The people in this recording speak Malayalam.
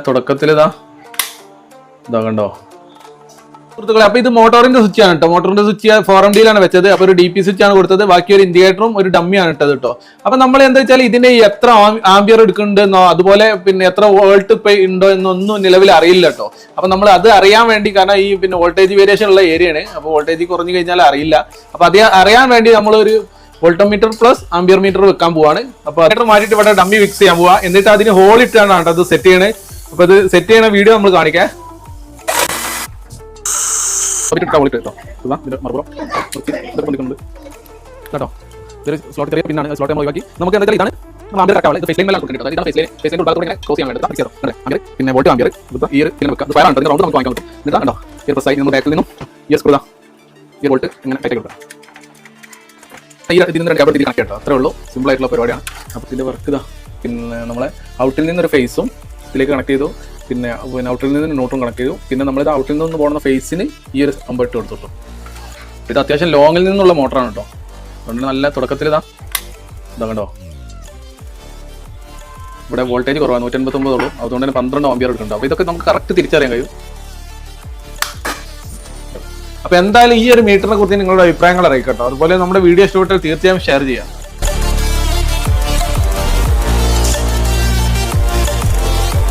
തുടക്കത്തിൽ ഇതാ കണ്ടോ സുഹൃത്തുക്കളെ. അപ്പൊ ഇത് മോട്ടോറിന്റെ സ്വിച്ച് ആണ് കേട്ടോ. മോട്ടോറിന്റെ സ്വിച്ച് 4MD വെച്ചത്. അപ്പൊ ഒരു DP സ്വിച്ച് ആണ് കൊടുത്തത്. ബാക്കി ഒരു ഇൻഡിക്കേറ്ററും ഒരു ഡമ്മിയാണ് ഇട്ടത് കേട്ടോ. അപ്പൊ നമ്മൾ എന്താ വെച്ചാൽ ഇതിന്റെ എത്ര ആംബിയർ എടുക്കുന്നുണ്ടെന്നോ അതുപോലെ പിന്നെ എത്ര വോൾട്ട് ഉണ്ടോ എന്നൊന്നും നിലവിൽ അറിയില്ല കേട്ടോ. അപ്പൊ നമ്മൾ അത് അറിയാൻ വേണ്ടി, കാരണം ഈ പിന്നെ വോൾട്ടേജ് വേരിയേഷൻ ഉള്ള ഏരിയയാണ്. അപ്പൊ വോൾട്ടേജ് കുറഞ്ഞു കഴിഞ്ഞാൽ അറിയില്ല. അപ്പൊ അത് അറിയാൻ വേണ്ടി നമ്മളൊരു വോൾട്ടോമീറ്റർ പ്ലസ് ആംബിയർ മീറ്റർ വെക്കാൻ പോവാണ്. അപ്പൊ അത് മാറ്റിയിട്ട് ഇവിടെ ഡമ്മി ഫിക്സ് ചെയ്യാൻ പോവാ. എന്നിട്ട് അതിന് ഹോൾ ഇട്ടാണ് കേട്ടോ അത് സെറ്റ് ചെയ്യണേ. അപ്പൊ ഇത് സെറ്റ് ചെയ്യണ വീഡിയോ നമ്മൾ കാണിക്കാം കേട്ടോ. മറുപുറം കേട്ടോ. ഇതൊരു സ്ലോട്ട് ചെറിയ പിന്നാണ്. സ്ലോട്ട് നമ്മൾ ഒഴിവാക്കി നമുക്ക് എന്താ ഇതാണ് പിന്നെ വോൾട്ട് ആംബിയർ ഈ ഫയറാണ് റൗണ്ട് നമുക്ക് വാങ്ങിക്കാൻ പറ്റും. എന്നിട്ട് കണ്ടോ ഈ പ്രസൈഡ് നമ്മൾ ബാക്കിൽ നിന്നും ഈ വോൾട്ട് ഇങ്ങനെ കയറ്റി കൊടുക്കാം. ഇതിൽ നിന്ന് കേബിൾ കണക്ട് കേട്ടോ. അത്രേ ഉള്ളൂ. സിമ്പിൾ ആയിട്ടുള്ള പരിപാടിയാണ്. അപ്പോൾ ഇതിന്റെ വർക്ക് ഇതാ. പിന്നെ നമ്മളെ ഔട്ടിൽ നിന്നൊരു ഫേസും ഇതിലേക്ക് കണക്ട് ചെയ്തു. പിന്നെ ഔട്ടിൽ നിന്ന് നോട്ടും കണക്ട് ചെയ്തു. പിന്നെ നമ്മളിത് ഔട്ടിൽ നിന്ന് പോകുന്ന ഫേസിന് ഈ ഒരു കമ്പ് ഇട്ട് കൊടുത്തു. ഇത് അത്യാവശ്യം ലോങ്ങിൽ നിന്നുള്ള മോട്ടറാണ് കേട്ടോ. അതുകൊണ്ട് നല്ല തുടക്കത്തിൽ ഇതാ കണ്ടോ. ഇവിടെ വോൾട്ടേജ് കുറവാണ്, 189 ഉള്ളൂ. അതുകൊണ്ട് തന്നെ 12 ആംപിയർ എടുക്കുന്നുണ്ട്. അപ്പോൾ ഇതൊക്കെ നമുക്ക് കറക്റ്റ് തിരിച്ചറിയാൻ കഴിയും. അപ്പോൾ എന്തായാലും ഈ ഒരു മീറ്ററിനെ കുറിച്ച് നിങ്ങളുടെ അഭിപ്രായങ്ങൾ അറിയിക്കട്ടോ. അതുപോലെ നമ്മുടെ വീഡിയോ ഇഷ്ടപ്പെട്ടാൽ തീർച്ചയായും ഷെയർ ചെയ്യാം.